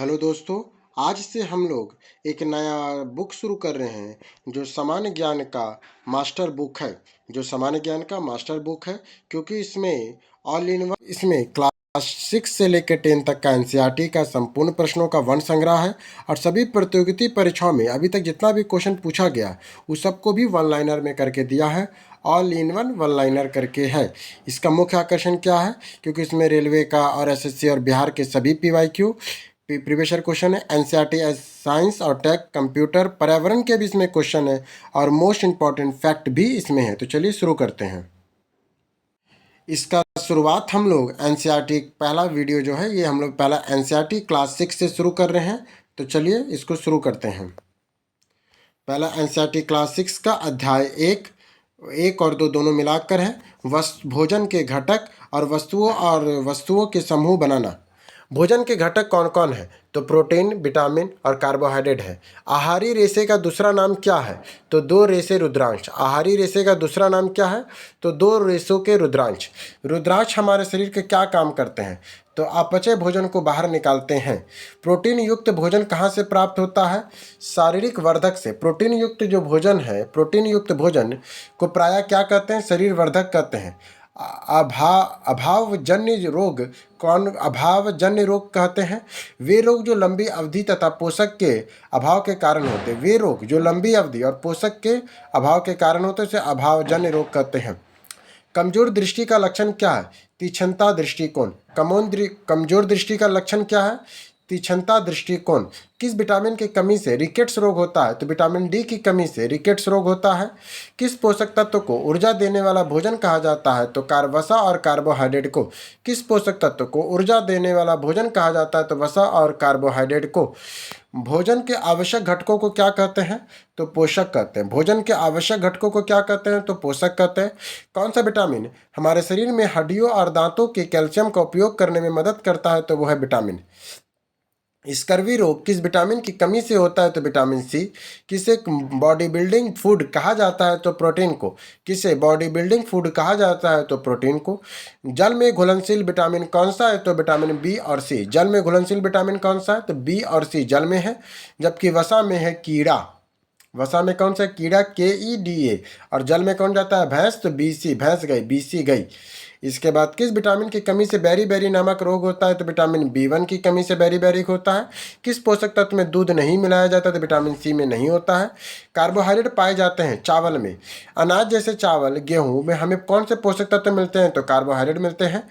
Hello दोस्तों। आज से हम लोग एक नया बुक शुरू कर रहे हैं जो सामान्य ज्ञान का मास्टर बुक है। क्योंकि इसमें ऑल इन वन, इसमें क्लास 6 से लेकर 10 तक का एनसीईआरटी का संपूर्ण प्रश्नों का वन संग्रह है। और सभी प्रतियोगिता परीक्षाओं में अभी तक जितना भी क्वेश्चन पूछा गया उस सबको भी वन लाइनर में करके दिया है। ऑल इन वन लाइनर करके है। इसका मुख्य आकर्षण क्या है? क्योंकि इसमें रेलवे का और एसएससी और बिहार के सभी पीवाईक्यू प्रीवियस ईयर क्वेश्चन है। एनसीईआरटी साइंस और टेक, कंप्यूटर, पर्यावरण के भी इसमें क्वेश्चन है और मोस्ट इंपॉर्टेंट फैक्ट भी इसमें है। तो चलिए शुरू करते हैं। इसका शुरुआत हम लोग एनसीईआरटी पहला वीडियो जो है ये हम लोग पहला एनसीईआरटी क्लास 6 से शुरू कर रहे हैं। तो चलिए इसको शुरू करते हैं। पहला एनसीईआरटी क्लास 6 का अध्याय एक और दो दोनों मिलाकर है। भोजन के घटक और वस्तुओं के समूह बनाना। भोजन के घटक कौन कौन है? तो प्रोटीन, विटामिन और कार्बोहाइड्रेट है। आहारी रेशे का दूसरा नाम क्या है? तो दो रेशे रुद्रांश। आहारी रेशे का दूसरा नाम क्या है? तो दो रेशों के रुद्रांश। रुद्रांश हमारे शरीर के क्या काम करते हैं? तो अपचय भोजन को बाहर निकालते हैं। प्रोटीन युक्त भोजन कहाँ से प्राप्त होता है? शारीरिक वर्धक से। प्रोटीन युक्त जो भोजन है, प्रोटीन युक्त भोजन को प्रायः क्या कहते हैं? शरीर वर्धक कहते हैं। अभावजन्य रोग कहते हैं वे रोग जो लंबी अवधि तथा पोषक के अभाव के कारण होते हैं। वे रोग जो लंबी अवधि और पोषक के अभाव के कारण होते हैं उसे अभावजन्य रोग कहते हैं। कमजोर दृष्टि का लक्षण क्या है? तीक्ष्णता दृष्टिकोण। कमजोर दृष्टि का लक्षण क्या है? तीक्ष्णता दृष्टिकोण। किस विटामिन की कमी से रिकेट्स रोग होता है? तो विटामिन डी की कमी से रिकेट्स रोग होता है। किस पोषक तत्व को ऊर्जा देने वाला भोजन कहा जाता है? तो वसा और कार्बोहाइड्रेट को। किस पोषक तत्व को ऊर्जा देने वाला भोजन कहा जाता है? तो वसा और कार्बोहाइड्रेट को। भोजन के आवश्यक घटकों को क्या कहते हैं? तो पोषक कहते हैं। भोजन के आवश्यक घटकों को क्या कहते हैं? तो पोषक कहते हैं। कौन सा विटामिन हमारे शरीर में हड्डियों और दांतों के कैल्शियम का उपयोग करने में मदद करता है? तो वो है विटामिन। स्कर्वी रोग किस विटामिन की कमी से होता है? तो विटामिन सी। किसे बॉडी बिल्डिंग फूड कहा जाता है? तो प्रोटीन को। किसे बॉडी बिल्डिंग फूड कहा जाता है? तो प्रोटीन को। जल में घुलनशील विटामिन कौन सा है? तो विटामिन बी और सी। जल में घुलनशील विटामिन कौन सा है? तो बी और सी जल में है। जबकि वसा में है कीड़ा। वसा में कौन सा? कीड़ा, KEDA। और जल में कौन जाता है? भैंस, तो BC, भैंस गई, BC गई। इसके बाद किस विटामिन की कमी से बेरी नामक रोग होता है? तो विटामिन B1 की कमी से बेरी होता है। किस पोषक तत्व में दूध नहीं मिलाया जाता? तो विटामिन सी में नहीं होता है। कार्बोहाइड्रेट पाए जाते हैं चावल में। अनाज जैसे चावल, गेहूं में हमें कौन से पोषक तत्व मिलते हैं? तो कार्बोहाइड्रेट मिलते हैं।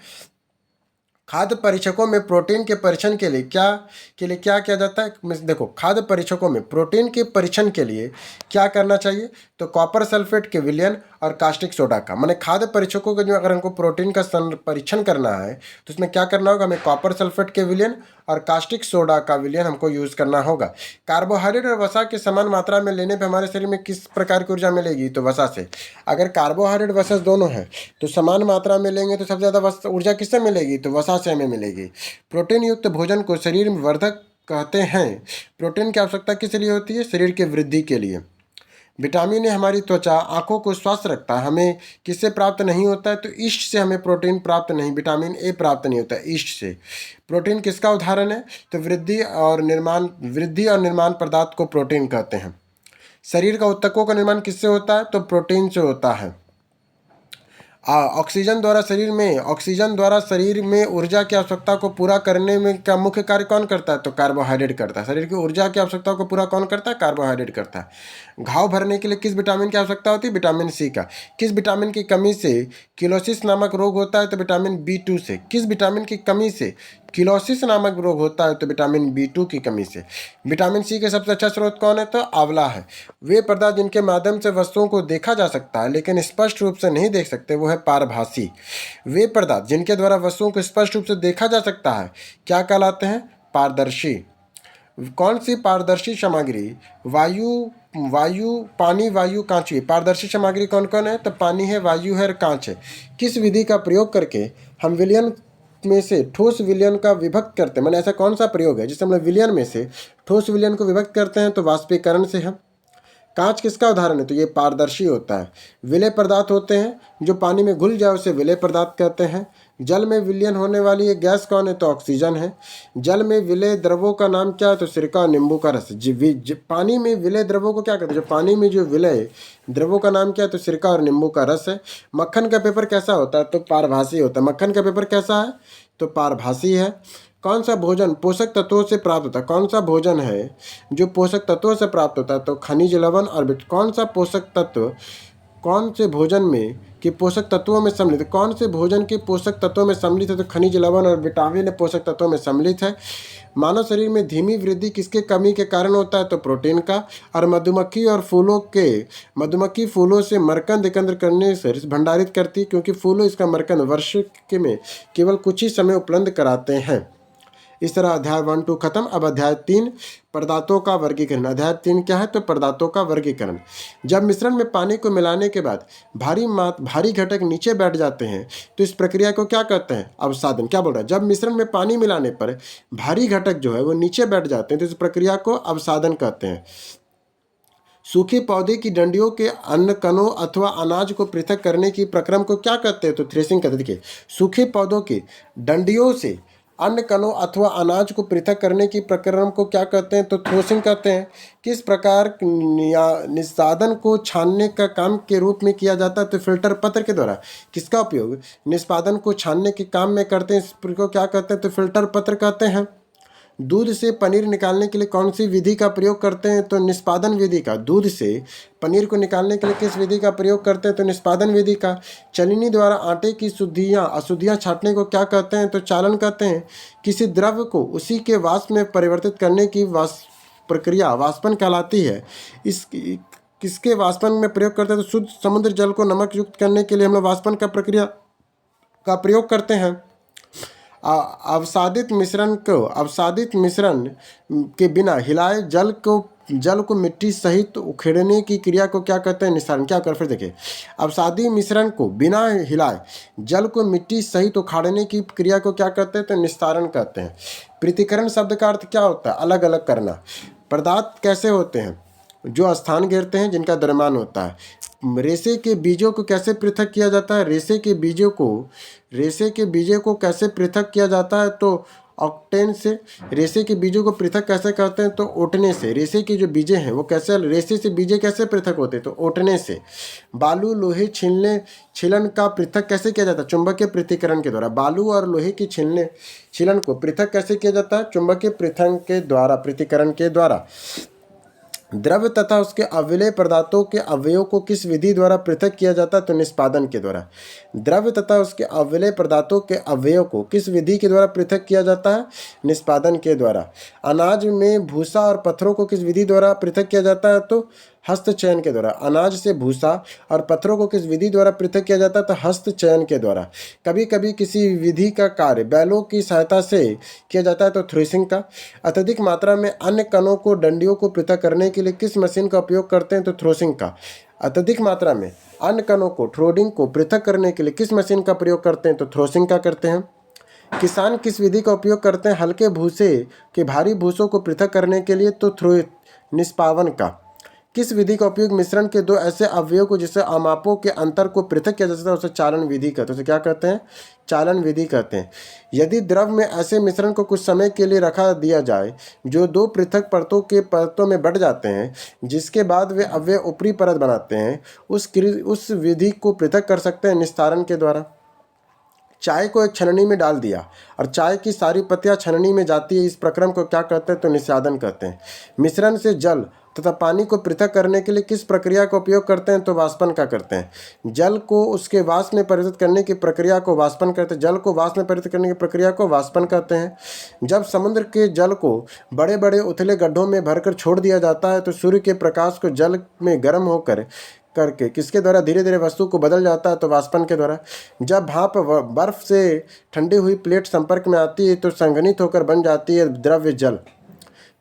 खाद्य परीक्षकों में प्रोटीन के परीक्षण के लिए क्या किया जाता है? देखो, खाद्य परीक्षकों में प्रोटीन के परीक्षण के लिए क्या करना चाहिए? तो कॉपर सल्फेट के विलयन और कास्टिक सोडा का। माने खाद्य परीक्षकों को जो अगर हमको प्रोटीन का परीक्षण करना है तो उसमें क्या करना होगा? हमें कॉपर सल्फेट के विलयन और कास्टिक सोडा का विलयन हमको यूज़ करना होगा। कार्बोहाइड्रेट और वसा के समान मात्रा में लेने पर हमारे शरीर में किस प्रकार की ऊर्जा मिलेगी? तो वसा से। अगर कार्बोहाइड्रेट वसा दोनों है तो समान मात्रा में लेंगे तो सबसे ज़्यादा ऊर्जा किससे मिलेगी? तो वसा से हमें मिलेगी। प्रोटीन युक्त भोजन को शरीर में वर्धक कहते हैं। प्रोटीन की आवश्यकता किस लिए होती है? शरीर की वृद्धि के लिए। विटामिन ए हमारी त्वचा, आंखों को स्वस्थ रखता है। हमें किससे प्राप्त नहीं होता है? तो ईस्ट से हमें प्रोटीन प्राप्त नहीं, विटामिन ए प्राप्त नहीं होता है ईस्ट से। प्रोटीन किसका उदाहरण है? तो वृद्धि और निर्माण पदार्थ को प्रोटीन कहते हैं। शरीर का ऊतकों का निर्माण किससे होता है? तो प्रोटीन से होता है। ऑक्सीजन द्वारा शरीर में ऊर्जा की आवश्यकता को पूरा करने में का मुख्य कार्य कौन करता है? तो कार्बोहाइड्रेट करता है। शरीर की ऊर्जा की आवश्यकता को पूरा कौन करता है? कार्बोहाइड्रेट करता है। घाव भरने के लिए किस विटामिन की आवश्यकता होती है? विटामिन सी का। किस विटामिन की कमी से किलोसिस नामक रोग होता है? तो विटामिन B2 से। किस विटामिन की कमी से किलोसिस नामक रोग होता है? तो विटामिन B2 की कमी से। विटामिन सी के सबसे अच्छा स्रोत कौन है? तो आंवला है। वे पदार्थ जिनके माध्यम से वस्तुओं को देखा जा सकता है लेकिन स्पष्ट रूप से नहीं देख सकते वो है पारभासी। वे पदार्थ जिनके द्वारा वस्तुओं को स्पष्ट रूप से देखा जा सकता है क्या कहलाते हैं? पारदर्शी। कौन सी पारदर्शी सामग्री? पानी, वायु, कांच। पारदर्शी सामग्री कौन कौन है? तो पानी है, वायु है और कांच है। किस विधि का प्रयोग करके हम विलयन में से ठोस विलयन का विभक्त करते हैं? मैंने ऐसा कौन सा प्रयोग है जिससे हम लोग विलयन में से ठोस विलयन को विभक्त करते हैं? तो वाष्पीकरण से है। कांच किसका उदाहरण है? तो ये पारदर्शी होता है। विलेय पदार्थ होते हैं जो पानी में घुल जाए उसे विलेय पदार्थ कहते हैं। जल में विलयन होने वाली एक गैस कौन है? तो ऑक्सीजन है। जल में विलय द्रवों का नाम क्या है? तो सिरका और नींबू का रस। पानी में विलय द्रवों को क्या कहते हैं? जो पानी में जो विलय द्रवों का नाम क्या है? तो सिरका और नींबू का रस है। मक्खन का पेपर कैसा होता है? तो पारभासी होता है। मक्खन का पेपर कैसा है? तो पारभासी है। कौन सा भोजन पोषक तत्वों से प्राप्त होता है? कौन सा भोजन है जो पोषक तत्वों से प्राप्त होता है? तो खनिज, लवण और कौन सा पोषक तत्व कौन से भोजन में के पोषक तत्वों में सम्मिलित? कौन से भोजन के पोषक तत्वों में सम्मिलित है? तो खनिज, लवण और विटामिन पोषक तत्वों में सम्मिलित है। मानव शरीर में धीमी वृद्धि किसके कमी के कारण होता है? तो प्रोटीन का। और मधुमक्खी फूलों से मरकंद एकत्र करने से भंडारित करती, क्योंकि फूलों इसका मरकंद वर्ष के में केवल कुछ ही समय उपलब्ध कराते हैं। इस तरह अध्याय 1-2 खत्म। अब अध्याय 3 पदार्थों का वर्गीकरण। अध्याय 3 क्या है? तो पदार्थों का वर्गीकरण। जब मिश्रण में पानी को मिलाने के बाद भारी घटक नीचे बैठ जाते हैं तो इस प्रक्रिया को क्या कहते हैं? अवसादन। क्या बोल रहा है? जब मिश्रण में पानी मिलाने पर भारी घटक जो है वो नीचे बैठ जाते हैं तो इस प्रक्रिया को अवसादन कहते हैं। सूखे पौधे की डंडियों के अन्न कणों अथवा अनाज को पृथक करने की प्रक्रम को क्या कहते हैं? तो थ्रेसिंग कहते हैं। देखिए, सूखे पौधों की डंडियों से अन्न कणों अथवा अनाज को पृथक करने की प्रक्रम को क्या कहते हैं? तो थ्रेसिंग कहते हैं। किस प्रकार निस्सादन को छानने का काम के रूप में किया जाता है? तो फिल्टर पत्र के द्वारा। किसका उपयोग निष्पादन को छानने के काम में करते हैं? इसको क्या कहते हैं? तो फिल्टर पत्र कहते हैं। दूध से पनीर निकालने के लिए कौन सी विधि का प्रयोग करते हैं? तो निष्पादन विधि का। दूध से पनीर को निकालने के लिए किस विधि का प्रयोग करते हैं? तो निष्पादन विधि का। चलनी द्वारा आटे की अशुद्धियाँ छांटने को क्या कहते हैं? तो चालन कहते हैं। किसी द्रव को उसी के वाष्प में परिवर्तित करने की प्रक्रिया वाष्पन कहलाती है। किसके वाष्पन में प्रयोग करते हैं? तो शुद्ध समुद्र जल को नमक युक्त करने के लिए हम लोग वाष्पन का प्रक्रिया का प्रयोग करते हैं। अवसादित मिश्रण के बिना हिलाए जल को मिट्टी सहित उखेड़ने की क्रिया को क्या कहते हैं? निस्तारण। क्या कर? फिर देखिए, अवसादी मिश्रण को बिना हिलाए जल को मिट्टी सहित उखाड़ने की क्रिया को क्या कहते हैं? तो निस्तारण कहते हैं। पृथक्करण शब्द का अर्थ क्या होता है? अलग अलग करना। पदार्थ कैसे होते हैं? जो स्थान घेरते हैं, जिनका द्रव्यमान होता है। रेशे के बीजों को कैसे पृथक किया जाता है? रेशे के बीजों को कैसे पृथक किया जाता है? तो ऑक्टेन से। रेशे के बीजों को पृथक कैसे करते हैं? तो ओटने से। रेशे के जो बीजे हैं वो कैसे, रेशे से बीजे कैसे पृथक होते हैं? तो ओटने से। बालू लोहे छीलन का पृथक कैसे किया जाता है? चुंबकीय पृथक्करण के द्वारा। बालू और लोहे की छीलन को पृथक कैसे किया जाता है? चुंबकीय पृथक्करण के द्वारा। द्रव्य तथा उसके अविलेय पदार्थों के अवयवों को किस विधि द्वारा पृथक किया जाता है? तो निष्पादन के द्वारा। द्रव्य तथा उसके अविलेय पदार्थों के अवयवों को किस विधि के द्वारा पृथक किया जाता है? निष्पादन के द्वारा। अनाज में भूसा और पत्थरों को किस विधि द्वारा पृथक किया जाता है? तो हस्तचयन के द्वारा। अनाज से भूसा और पत्थरों को किस विधि द्वारा पृथक किया जाता है? तो हस्तचयन के द्वारा। कभी कभी किसी विधि का कार्य बैलों की सहायता से किया जाता है, तो थ्रेसिंग का। अत्यधिक मात्रा में अन्य कणों को डंडियों को पृथक करने के लिए किस मशीन का उपयोग करते हैं? तो थ्रेसिंग का। अत्यधिक मात्रा में अन्य कणों को थ्रोडिंग को पृथक करने के लिए किस मशीन का प्रयोग करते हैं? तो थ्रेसिंग का करते हैं। किसान किस विधि का उपयोग करते हैं हल्के भूसे के भारी भूसों को पृथक करने के लिए? तो निष्पावन का। किस विधि का उपयोग मिश्रण के दो ऐसे अवयवों को जिससे अमापों के अंतर को पृथक किया जा सकता है उसे चालन विधि कहते हैं? उसे क्या कहते हैं? चालन विधि कहते हैं। यदि द्रव में ऐसे मिश्रण को कुछ समय के लिए रखा दिया जाए जो दो पृथक परतों में बढ़ जाते हैं, जिसके बाद वे अवयव ऊपरी परत बनाते हैं, उस विधि को पृथक कर सकते हैं निस्तारण के द्वारा। चाय को एक छलनी में डाल दिया और चाय की सारी पत्तियां छलनी में जाती है, इस प्रक्रम को क्या कहते हैं? तो निस्यादन कहते हैं। मिश्रण से जल तथा पानी को पृथक करने के लिए किस प्रक्रिया का उपयोग करते हैं? तो वाष्पन का करते हैं। जल को उसके वाष्प में परिवर्तित करने की प्रक्रिया को वाष्पन करते हैं। जल को वाष्प में परिवर्तित करने की प्रक्रिया को वाष्पन कहते हैं। जब समुद्र के जल को बड़े बड़े उथले गड्ढों में भरकर छोड़ दिया जाता है तो सूर्य के प्रकाश को जल में गर्म होकर करके किसके द्वारा धीरे धीरे वस्तु को बदल जाता है? तो वाष्पन के द्वारा। जब भाप बर्फ से ठंडी हुई प्लेट संपर्क में आती है तो संघनित होकर बन जाती है द्रव्य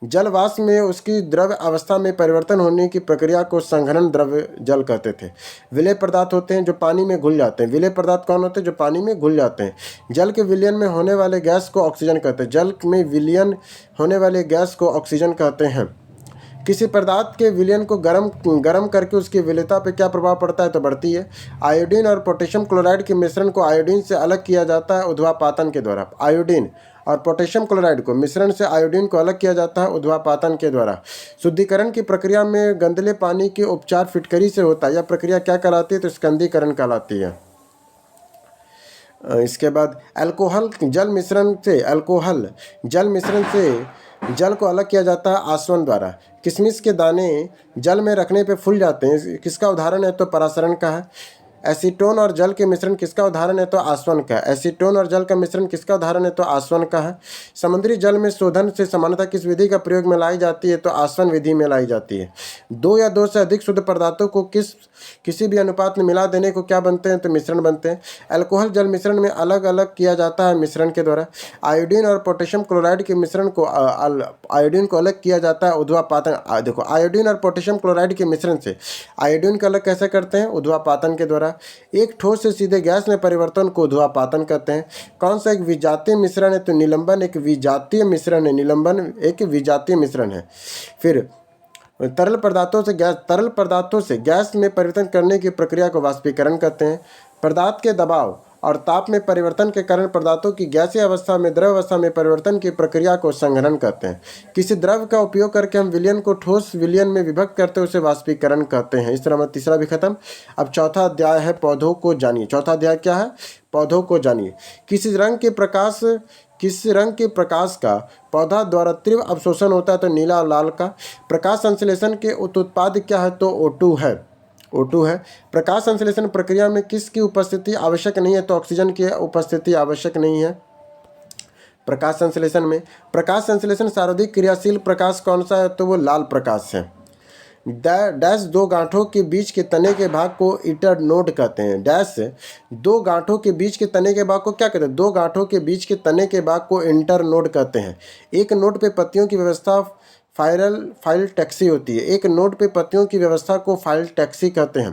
जल वाष्प में उसकी द्रव्य अवस्था में परिवर्तन होने की प्रक्रिया को संघनन द्रव्य जल कहते थे। विलेय पदार्थ होते हैं जो पानी में घुल जाते हैं। विलेय पदार्थ कौन होते हैं? जो पानी में घुल जाते हैं। जल के विलयन में होने वाले गैस को ऑक्सीजन कहते हैं। जल में विलयन होने वाले गैस को ऑक्सीजन कहते हैं। किसी पदार्थ के विलयन को गर्म करके उसकी विलेयता पर क्या प्रभाव पड़ता है? तो बढ़ती है। आयोडीन और पोटेशियम क्लोराइड के मिश्रण को आयोडीन से अलग किया जाता है ऊर्ध्वापातन के द्वारा। आयोडीन और पोटेशियम क्लोराइड को मिश्रण से आयोडीन को अलग किया जाता है ऊर्ध्वापातन के द्वारा। शुद्धिकरण की प्रक्रिया में गंदले पानी के उपचार फिटकरी से होता है। यह प्रक्रिया क्या कहलाती है? तो स्कंदीकरण कहलाती है। इसके बाद अल्कोहल जल मिश्रण से जल को अलग किया जाता है आसवन द्वारा। किशमिश के दाने जल में रखने पे फूल जाते हैं, किसका उदाहरण है? तो परासरण का है। एसीटोन और जल के मिश्रण किसका उदाहरण है? तो आसवन का। एसीटोन और जल का मिश्रण किसका उदाहरण है? तो आसवन का है। समुद्री जल में शोधन से सामान्यतः किस विधि का प्रयोग में लाई जाती है? तो आसवन विधि में लाई जाती है। दो या दो से अधिक शुद्ध पदार्थों को किसी भी अनुपात में मिला देने को क्या बनते हैं? तो मिश्रण बनते हैं। अल्कोहल जल मिश्रण में अलग अलग किया जाता है मिश्रण के द्वारा। आयोडीन और पोटेशियम क्लोराइड के मिश्रण को आयोडीन को अलग किया जाता है ऊर्ध्वापातन। देखो, आयोडीन और पोटेशियम क्लोराइड के मिश्रण से आयोडीन को अलग कैसे करते हैं? ऊर्ध्वापातन के द्वारा। एक ठोस से सीधे गैस में परिवर्तन को ऊर्ध्वापातन कहते हैं। कौन सा एक विजातीय मिश्रण है? तो निलंबन एक विजातीय मिश्रण है। निलंबन एक विजातीय मिश्रण है। फिर तरल पदार्थों से गैस में परिवर्तन करने की प्रक्रिया को वाष्पीकरण कहते हैं। पदार्थ के दबाव और ताप में परिवर्तन के कारण पदार्थों की गैसीय अवस्था में द्रव अवस्था में परिवर्तन की प्रक्रिया को संघनन कहते हैं। किसी द्रव का उपयोग करके हम विलयन को ठोस विलयन में विभक्त करते हैं, उसे वाष्पीकरण कहते हैं। इस तरह में तीसरा भी खत्म। अब चौथा अध्याय है पौधों को जानिए। चौथा अध्याय क्या है? पौधों को जानिए। किसी रंग के प्रकाश का पौधा द्वारा तीव्र अवशोषण होता है, तो नीला और लाल का। प्रकाश संश्लेषण के उत्पाद क्या है? तो O2 है। O2 है। प्रकाश संश्लेषण प्रक्रिया में किसकी उपस्थिति आवश्यक नहीं है? तो ऑक्सीजन की उपस्थिति आवश्यक नहीं है। प्रकाश संश्लेषण सर्वाधिक क्रियाशील प्रकाश कौन सा है? तो वो लाल प्रकाश है। डैश दो गांठों के बीच के तने के भाग को इंटरनोड कहते हैं। डैश दो गांठों के बीच के तने के भाग को क्या कहते हैं? दो गांठों के बीच के तने के भाग को इंटरनोड कहते हैं। एक नोड पे पत्तियों की व्यवस्था फाइल टैक्सी होती है। एक नोड पे पत्तियों की व्यवस्था को फाइल टैक्सी कहते हैं।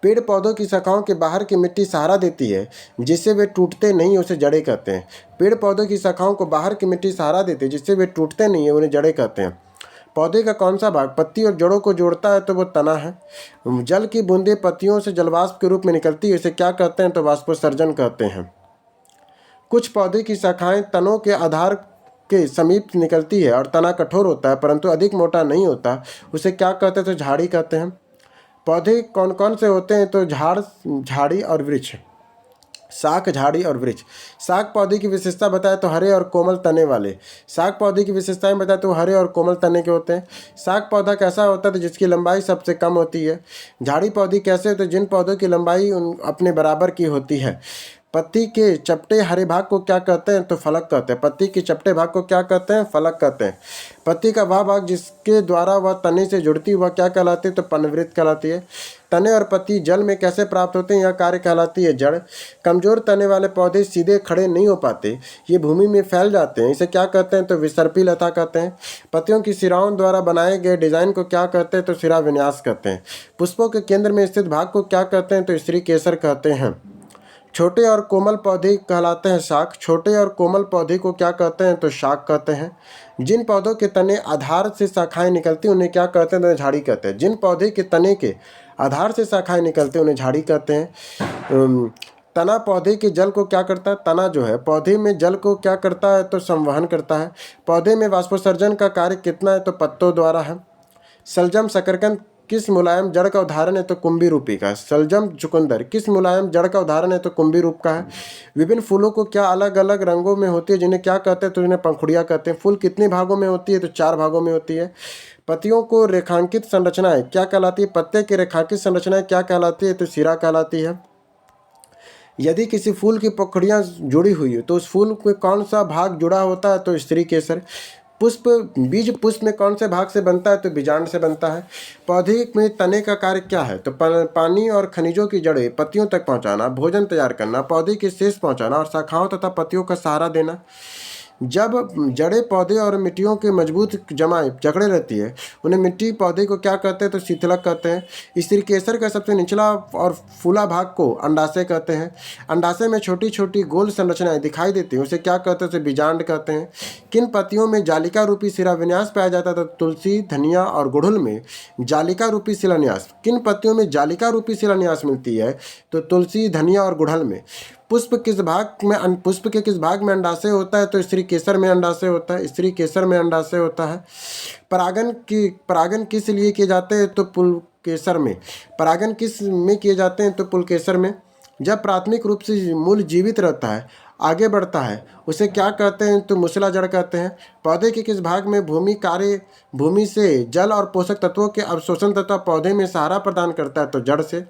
पेड़ पौधों की शाखाओं के बाहर की मिट्टी सहारा देती है, जिससे वे टूटते नहीं, उसे जड़ें कहते हैं। पेड़ पौधों की शाखाओं को बाहर की मिट्टी सहारा देती है, जिससे वे टूटते नहीं है, उन्हें जड़ें कहते हैं। पौधे का कौन सा भाग पत्ती और जड़ों को जोड़ता है? तो वो तना है। जल की बूंदें पत्तियों से जलवाष्प के रूप में निकलती है, इसे क्या कहते हैं? तो वाष्पोत्सर्जन कहते हैं। कुछ पौधे की शाखाएं तनों के आधार के समीप निकलती है और तना कठोर होता है परंतु अधिक मोटा नहीं होता, उसे क्या कहते हैं? तो झाड़ी कहते हैं। पौधे कौन कौन से होते हैं? तो झाड़ी और वृक्ष। शाक, झाड़ी और वृक्ष। शाक पौधे की विशेषता बताए तो हरे और कोमल तने वाले। शाक पौधे की विशेषताएं बताए तो हरे और कोमल तने के होते हैं। शाक पौधा कैसा होता है? तो जिसकी लंबाई सबसे कम होती है। झाड़ी पौधे कैसे होते हैं? जिन पौधों की लंबाई अपने बराबर की होती है। पत्ती के चपटे हरे भाग को क्या कहते हैं? तो फलक कहते हैं। पत्ती के चपटे भाग को क्या कहते हैं? फलक कहते हैं। पत्ती का वह भाग जिसके द्वारा वह तने से जुड़ती वह क्या कहलाती है? तो पनवृत्त कहलाती है। तने और पत्ती जल में कैसे प्राप्त होते हैं? यह कार्य कहलाती है जड़। कमजोर तने वाले पौधे सीधे खड़े नहीं हो पाते, ये भूमि में फैल जाते हैं, इसे क्या कहते हैं? तो विसर्पी लता कहते हैं। पत्तियों की सिराओं द्वारा बनाए गए डिजाइन को क्या कहते हैं? तो सिरा विन्यास कहते हैं। पुष्पों के केंद्र में स्थित भाग को क्या कहते हैं? तो स्त्री केसर कहते हैं। छोटे और कोमल पौधे कहलाते हैं शाक। छोटे और कोमल पौधे को क्या कहते हैं? तो शाक कहते हैं। जिन पौधों के तने आधार से शाखाएं निकलती उन्हें क्या कहते हैं? तो झाड़ी कहते हैं। जिन पौधे के तने के आधार से शाखाएं निकलती उन्हें झाड़ी कहते हैं। तना पौधे के जल को क्या करता है? तना जो है पौधे में जल को क्या करता है? तो संवहन करता है। पौधे में वाष्पोत्सर्जन का कार्य कितना है? तो पत्तों द्वारा है। शलजम शकरकंद किस मुलायम जड़ का उदाहरण है? तो कुंभी रूपी का। शलजम चुकंदर किस मुलायम जड़ का उदाहरण है? तो कुंभी रूप का है। विभिन्न फूलों को क्या अलग अलग रंगों में होती है, जिन्हें क्या कहते हैं? तो इन्हें पंखुड़ियाँ कहते हैं। फूल कितने भागों में होती है? तो 4 भागों में होती है। पत्तियों को रेखांकित संरचनाएं क्या कहलाती है? पत्ते की रेखांकित संरचनाएं क्या कहलाती है? तो सिरा कहलाती है। यदि किसी फूल की पंखुड़ियाँ जुड़ी हुई हो तो उस फूल में कौन सा भाग जुड़ा होता है? तो स्त्री केसर। बीज पुष्प में कौन से भाग से बनता है? तो बीजांड से बनता है। पौधे में तने का कार्य क्या है? तो पानी और खनिजों की जड़ें पत्तियों तक पहुंचाना, भोजन तैयार करना, पौधे के शेष पहुंचाना और शाखाओं तथा पत्तियों का सहारा देना। जब जड़ें पौधे और मिट्टियों के मजबूत जमाएं जकड़े रहती है, उन्हें मिट्टी पौधे को क्या कहते हैं तो शीतलक कहते हैं। स्त्री केसर का सबसे निचला और फूला भाग को अंडाशय कहते हैं। अंडाशय में छोटी छोटी गोल संरचनाएं दिखाई देती हैं, उसे क्या कहते हैं, उसे बीजांड कहते हैं। किन पत्तियों में जालिका रूपी शिलान्यास पाया जाता है तो तुलसी, धनिया और गुड़हल में जालिका रूपी शिलान्यास। किन पत्तियों में जालिका रूपी शिलान्यास मिलती है तो तुलसी, धनिया और गुड़हल में। पुष्प के किस भाग में अंडाशय होता है तो स्त्री केसर में अंडाशय होता है। स्त्री केसर में अंडाशय होता है। परागन किस लिए किए जाते हैं तो पुलकेसर में। परागन किस में किए जाते हैं तो पुलकेसर में। जब प्राथमिक रूप से मूल जीवित रहता है, आगे बढ़ता है, उसे क्या कहते हैं तो मूसला जड़ कहते हैं। पौधे के किस भाग में भूमि से जल और पोषक तत्वों के अवशोषण तथा पौधे में सहारा प्रदान करता है तो जड़ से।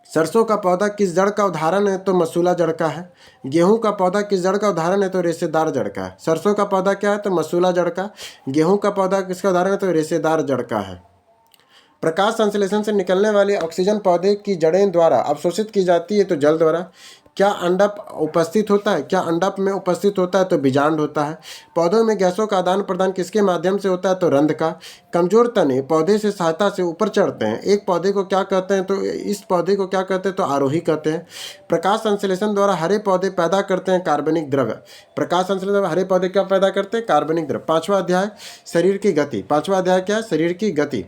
सरसों का पौधा किस जड़ का उदाहरण है तो मसूला जड़ का है। गेहूं का पौधा किस जड़ का उदाहरण है तो रेशेदार जड़ का है। सरसों का पौधा क्या है तो मसूला जड़ का। गेहूं का पौधा किसका उदाहरण है तो रेशेदार जड़ का है। प्रकाश संश्लेषण से निकलने वाली ऑक्सीजन पौधे की जड़ें द्वारा अवशोषित की जाती है तो जल द्वारा। क्या अंडप उपस्थित होता है, क्या अंडप में उपस्थित होता है तो बीजांड होता है। पौधों में गैसों का आदान प्रदान किसके माध्यम से होता है तो रंध्र का। कमजोर तने पौधे से सहायता से ऊपर चढ़ते हैं, एक पौधे को क्या कहते हैं तो इस पौधे को क्या कहते हैं तो आरोही कहते हैं। प्रकाश संश्लेषण द्वारा हरे पौधे पैदा करते हैं कार्बनिक द्रव्य। प्रकाश संश्लेषण द्वारा हरे पौधे क्या पैदा करते हैं कार्बनिक द्रव्य। पांचवा अध्याय शरीर की गति। पांचवा अध्याय क्या है शरीर की गति।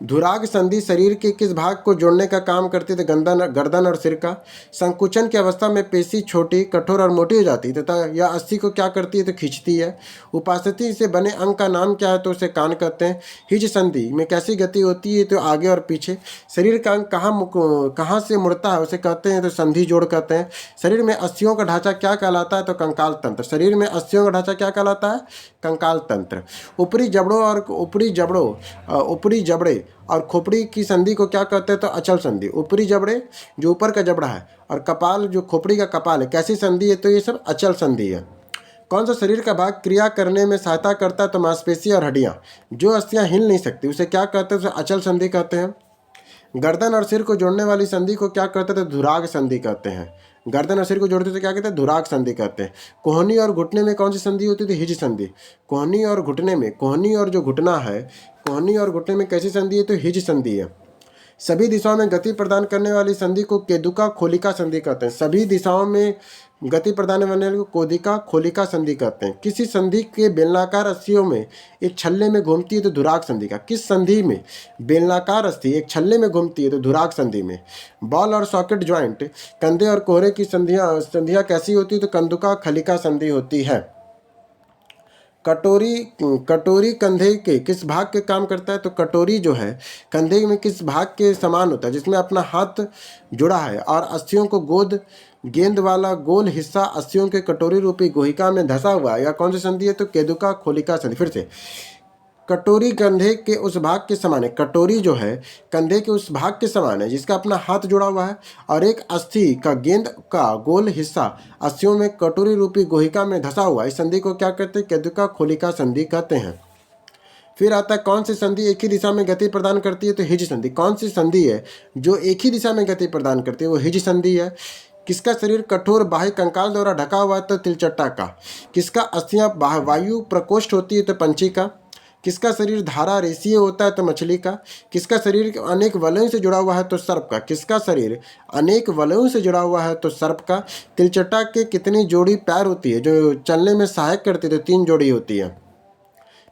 धुराग संधि शरीर के किस भाग को जोड़ने का काम करती है गर्दन और सिर का। संकुचन की अवस्था में पेशी छोटी, कठोर और मोटी हो जाती है तथा यह अस्थि को क्या करती है तो खींचती है। उपास्थि से बने अंग का नाम क्या है तो उसे कान कहते हैं। हिज संधि में कैसी गति होती है तो आगे और पीछे। शरीर का अंग कहाँ से मुड़ता है उसे कहते हैं तो संधि जोड़ कहते हैं। शरीर में अस्थियों का ढांचा क्या कहलाता है तो कंकाल तंत्र। शरीर में अस्थियों का ढांचा क्या कहलाता है कंकाल तंत्र। ऊपरी जबड़े और खोपड़ी की संधि को क्या कहते हैं तो अचल संधि। ऊपरी जबड़े जो ऊपर का जबड़ा है और कपाल जो खोपड़ी का कपाल है कैसी संधि है तो ये सब अचल संधि है। कौन सा शरीर का भाग क्रिया करने में सहायता करता है तो मांसपेशी और हड्डियां। जो अस्थियां हिल नहीं सकती उसे क्या कहते हैं उसे अचल संधि कहते हैं। गर्दन और सिर को जोड़ने वाली संधि को क्या कहते हैं तो धुराग संधि कहते हैं। गर्दन और सिर को जोड़ते थे क्या कहते हैं धुराग संधि कहते हैं। कोहनी और घुटने में कौन सी संधि होती थी हिज संधि। कोहनी और घुटने में, कोहनी और जो घुटना है, कोहनी और घुटने में कैसी संधि है तो हिज संधि है। सभी दिशाओं में गति प्रदान करने वाली संधि को केदुका खोलिका संधि कहते हैं। सभी दिशाओं में गति प्रदान करने वाले को कोदिका खोलिका संधि कहते हैं। किसी संधि के बेलनाकार अस्थियों में एक छल्ले में घूमती है तो धुराग संधि का। किस संधि में बेलनाकार अस्थि एक छल्ले में घूमती है तो धुराग संधि में। बॉल और सॉकेट ज्वाइंट कंधे और कोहरे की संधियां कैसी होती है तो कंदुका खलिका संधि होती है। कटोरी कंधे के किस भाग के काम करता है तो कटोरी जो है कंधे में किस भाग के समान होता है जिसमें अपना हाथ जुड़ा है और अस्थियों को गेंद वाला गोल हिस्सा अस्थियों के कटोरी रूपी गुहिका में धंसा हुआ है। या कौन सी संधि है तो केदुका खोलिका संधि। फिर से कटोरी कंधे के उस भाग के समान है। कटोरी जो है कंधे के उस भाग के समान है जिसका अपना हाथ जुड़ा हुआ है और एक अस्थि का गेंद का गोल हिस्सा अस्थियों में कटोरी रूपी गुहिका में धंसा हुआ है। इस संधि को क्या कहते हैं केदुका खोलिका संधि कहते हैं। फिर आता है कौन सी संधि एक ही दिशा में गति प्रदान करती है तो हिज संधि। कौन सी संधि है जो एक ही दिशा में गति प्रदान करती है वो हिज संधि है। किसका शरीर कठोर बाह्य कंकाल द्वारा ढका हुआ है तो तिलचट्टा का। किसका अस्थियां वायु प्रकोष्ठ होती है तो पंछी का। किसका शरीर धारा रेशीय होता है तो मछली का। किसका शरीर अनेक वलयों से जुड़ा हुआ है तो सर्प का। किसका शरीर अनेक वलयों से जुड़ा हुआ है तो सर्प का। तिलचट्टा के कितनी जोड़ी पैर होती है जो चलने में सहायक करती है तो 3 जोड़ी होती है।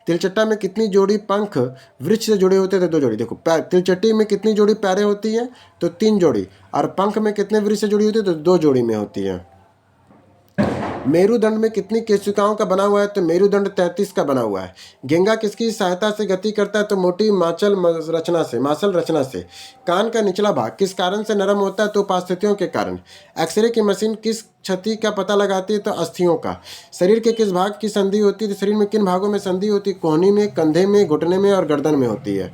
तिलचट्टा में कितनी जोड़ी पंख वृक्ष से जुड़े होते थे 2 जोड़ी। देखो तिलचट्टी में कितनी जोड़ी पैरें होती है तो 3 जोड़ी और पंख में कितने वृक्ष से जुड़ी होती है तो 2 जोड़ी में होती है। मेरुदंड में कितनी केशिकाओं का बना हुआ है तो मेरुदंड 33 का बना हुआ है। घेंगा किसकी सहायता से गति करता है तो मोटी मासल रचना से। कान का निचला भाग किस कारण से नरम होता है तो उपस्थितियों के कारण। एक्सरे की मशीन किस क्षति का पता लगाती है तो अस्थियों का। शरीर के किस भाग की संधि होती है तो शरीर में किन भागों में संधि होती है कोहनी में, कंधे में, घुटने में और गर्दन में होती है।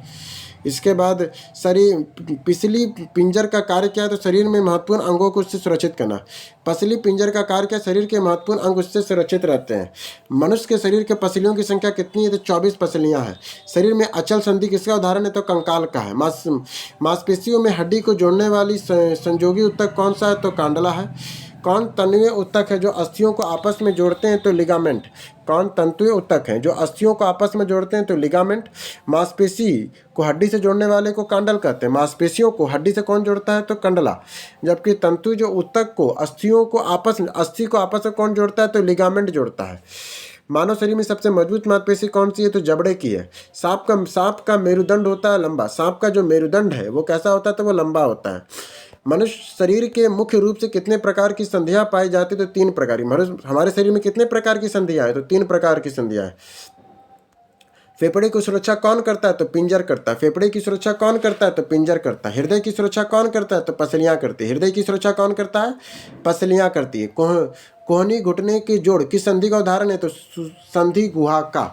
इसके बाद शरीर पिछली पिंजर का कार्य क्या है तो शरीर में महत्वपूर्ण अंगों को उससे सुरक्षित करना। पसली पिंजर का कार्य क्या, शरीर के महत्वपूर्ण अंग उससे सुरक्षित रहते हैं। मनुष्य के शरीर के पसलियों की संख्या कितनी है तो 24 पसलियां हैं। शरीर में अचल संधि किसका उदाहरण है तो कंकाल का है। मांसपेशियों में हड्डी को जोड़ने वाली संयोगी ऊतक कौन सा है तो कांडला है। कौन तन्वीय ऊतक है जो अस्थियों को आपस में जोड़ते हैं? तो लिगामेंट। कौन तंतुए ऊतक हैं जो अस्थियों को आपस में जोड़ते हैं? तो लिगामेंट। मांसपेशी को हड्डी से जोड़ने वाले को कांडल कहते हैं। मांसपेशियों को हड्डी से कौन जोड़ता है? तो कंडला। जबकि तंतु जो ऊतक को अस्थियों को आपस में अस्थि को आपस में कौन जोड़ता है? तो लिगामेंट जोड़ता है। मानव शरीर में सबसे मजबूत मांसपेशी कौन सी है? तो जबड़े की है। सांप का मेरुदंड होता है लंबा। सांप का जो मेरुदंड है वो कैसा होता है? तो वो लंबा होता है। मनुष्य शरीर के मुख्य रूप से कितने प्रकार की संधियां पाई जाती है? तो 3 प्रकार की। हमारे शरीर में कितने प्रकार की संधियां हैं? तो 3 प्रकार की संधियां हैं। फेफड़े की सुरक्षा कौन करता है? तो पिंजर करता है। फेफड़े की सुरक्षा कौन करता है? तो पिंजर करता है। हृदय की सुरक्षा कौन करता है? तो पसलियां करती है। हृदय की सुरक्षा कौन करता है? पसलियां करती है। कोहनी घुटने की जोड़ किस संधि का उदाहरण है? तो संधि गुहा का।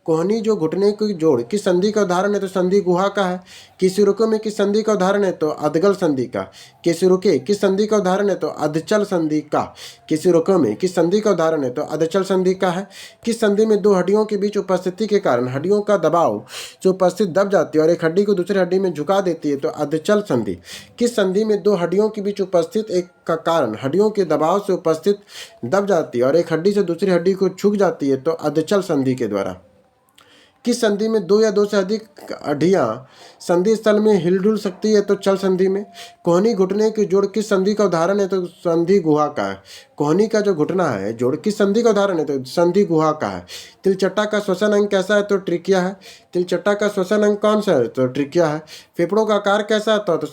कोहनी जो घुटने की जोड़ किस संधि का उदाहरण है? तो संधि गुहा का है। किसी में किस संधि का उदाहरण है? तो अधगल संधि का। किसी किस संधि का उदाहरण है? तो अधचल संधि का। किसी में किस संधि का उदाहरण है? तो अधचल संधि का है। किस संधि में 2 हड्डियों के बीच उपस्थिति के कारण हड्डियों का दबाव जो उपस्थित दब जाती है और एक हड्डी को दूसरी हड्डी में झुका देती है? तो अधचल संधि। किस संधि में 2 हड्डियों के बीच उपस्थित एक का कारण हड्डियों के दबाव से उपस्थित दब जाती है और एक हड्डी से दूसरी हड्डी को झुक जाती है? तो अधचल संधि के द्वारा। किस संधि में 2 या 2 से अधिक हड्डियां संधि स्थल में हिलडुल सकती है? तो चल संधि में। कोहनी घुटने की जोड़ किस संधि का उदाहरण है? तो संधि गुहा का है। कोहनी का जो घुटना है जोड़ किस संधि का उदाहरण है? तो संधि गुहा का है। तिलचट्टा का श्वसन अंग कैसा है? तो ट्रिकिया है। तिलचट्टा का श्वसन अंग कौन सा है? तो ट्रिकिया है। फेफड़ों का आकार कैसा होता है? तो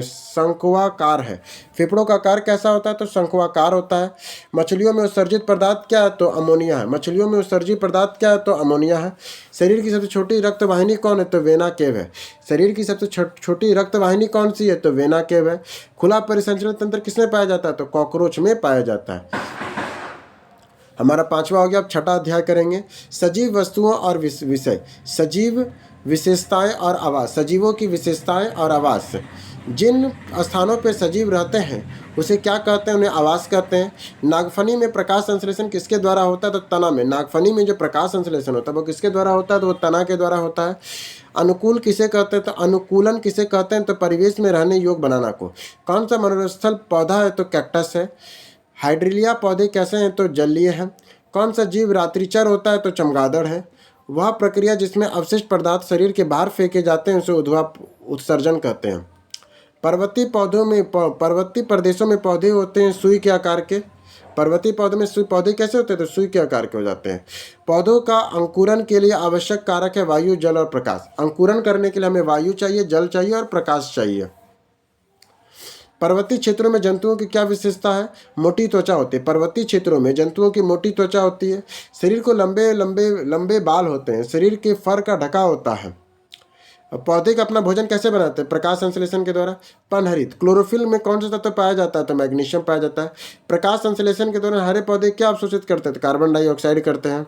शंक्वाकार है। फेफड़ों का आकार कैसा होता है? तो शंक्वाकार होता है। मछलियों में उत्सर्जित पदार्थ क्या है? तो अमोनिया है। मछलियों में उत्सर्जित पदार्थ क्या है? तो अमोनिया है। शरीर की सबसे छोटी रक्त वाहिनी कौन है? तो वेना केव है। शरीर की सबसे छोटी रक्त वाहिनी कौन सी है? तो वेना केव है। खुला परिसंचरण तंत्र किसमें पाया जाता है? तो कॉकरोच में पाया जाता है। हमारा 5वां हो गया। अब 6ठा अध्याय करेंगे। सजीव वस्तुओं और विषय। सजीव विशेषताएं और आवास। सजीवों की विशेषताएं और आवास। जिन स्थानों पर सजीव रहते हैं उसे क्या कहते हैं? उन्हें आवास कहते हैं। नागफनी में प्रकाश संश्लेषण किसके द्वारा होता है? तो तना में। नागफनी में जो प्रकाश संश्लेषण होता है वो किसके द्वारा होता है? तो वो तना के द्वारा होता है। अनुकूल किसे कहते हैं? तो अनुकूलन किसे कहते हैं? तो परिवेश में रहने योग्य बनाना को। कौन सा मरुस्थल पौधा है? तो कैक्टस है। हाइड्रिलिया पौधे कैसे हैं? तो जलीय हैं। कौन सा जीव रात्रिचर होता है? तो चमगादड़ है। वह प्रक्रिया जिसमें अवशिष्ट पदार्थ शरीर के बाहर फेंके जाते हैं उसे ऊर्ध्वा उत्सर्जन कहते हैं। पर्वतीय प्रदेशों में पौधे होते हैं सुई के आकार के। पर्वतीय पौधों में पौधे कैसे होते हैं? तो सुई के आकार के हो जाते हैं। पौधों का अंकुरन के लिए आवश्यक कारक है वायु, जल और प्रकाश। अंकुरन करने के लिए हमें वायु चाहिए, जल चाहिए और प्रकाश चाहिए। पर्वतीय क्षेत्रों में जंतुओं की क्या विशेषता है? मोटी त्वचा होती है। पर्वतीय क्षेत्रों में जंतुओं की मोटी त्वचा होती है। शरीर को लंबे बाल होते हैं। शरीर के फर का ढका होता है। पौधे का अपना भोजन कैसे बनाते हैं? प्रकाश संश्लेषण के द्वारा। पनहरित। क्लोरोफिल में कौन सा तत्व पाया जाता है? तो मैग्नीशियम पाया जाता है। प्रकाश संश्लेषण के दौरान हरे पौधे क्या अवशोषित करते हैं? तो कार्बन डाइऑक्साइड करते हैं।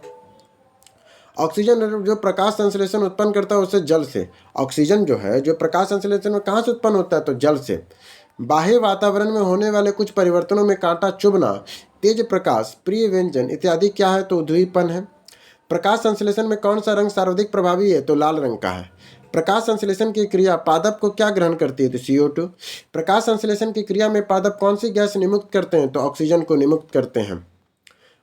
ऑक्सीजन जो प्रकाश संश्लेषण उत्पन्न करता है उससे जल से। ऑक्सीजन जो है जो प्रकाश संश्लेषण में कहाँ से उत्पन्न होता है? तो जल से। बाह्य वातावरण में होने वाले कुछ परिवर्तनों में कांटा चुभना, तेज प्रकाश, प्रिय व्यंजन इत्यादि क्या है? तो उद्दीपन है। प्रकाश संश्लेषण में कौन सा रंग सर्वाधिक प्रभावी है? तो लाल रंग का है। प्रकाश संश्लेषण की क्रिया पादप को क्या ग्रहण करती है? तो CO2। प्रकाश संश्लेषण की क्रिया में पादप कौन सी गैस निमुक्त करते हैं? तो ऑक्सीजन को निमुक्त करते हैं।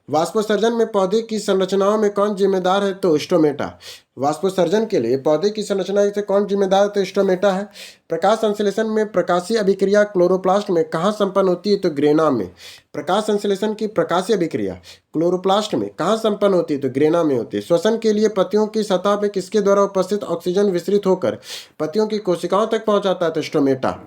वाष्पोत्सर्जन में पौधे की संरचनाओं में कौन जिम्मेदार है? तो स्टोमेटा। वाष्पोत्सर्जन के लिए पौधे की संरचना से कौन जिम्मेदार है? तो स्टोमेटा है। प्रकाश संश्लेषण में प्रकाशीय अभिक्रिया क्लोरोप्लास्ट में कहाँ संपन्न होती है? तो ग्रेना में। प्रकाश संश्लेषण की प्रकाशीय अभिक्रिया क्लोरोप्लास्ट में कहाँ संपन्न होती है? तो ग्रेना में होती है। श्वसन के लिए पत्तियों की सतह पर किसके द्वारा उपस्थित ऑक्सीजन विस्तृत होकर पत्तियों की कोशिकाओं तक पहुँचाता है? तो स्टोमेटा।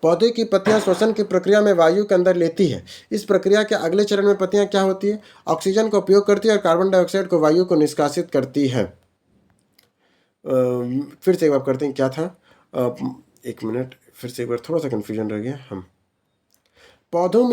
पौधे की पत्तियां श्वसन की प्रक्रिया में वायु के अंदर लेती है। इस प्रक्रिया के अगले चरण में पत्तियां क्या होती है? ऑक्सीजन का उपयोग करती है और कार्बन डाइऑक्साइड को वायु को निष्कासित करती है। फिर से एक बार करते हैं, क्या था? 1 मिनट, फिर से एक बार, थोड़ा सा कन्फ्यूजन रह गया। हम पौधों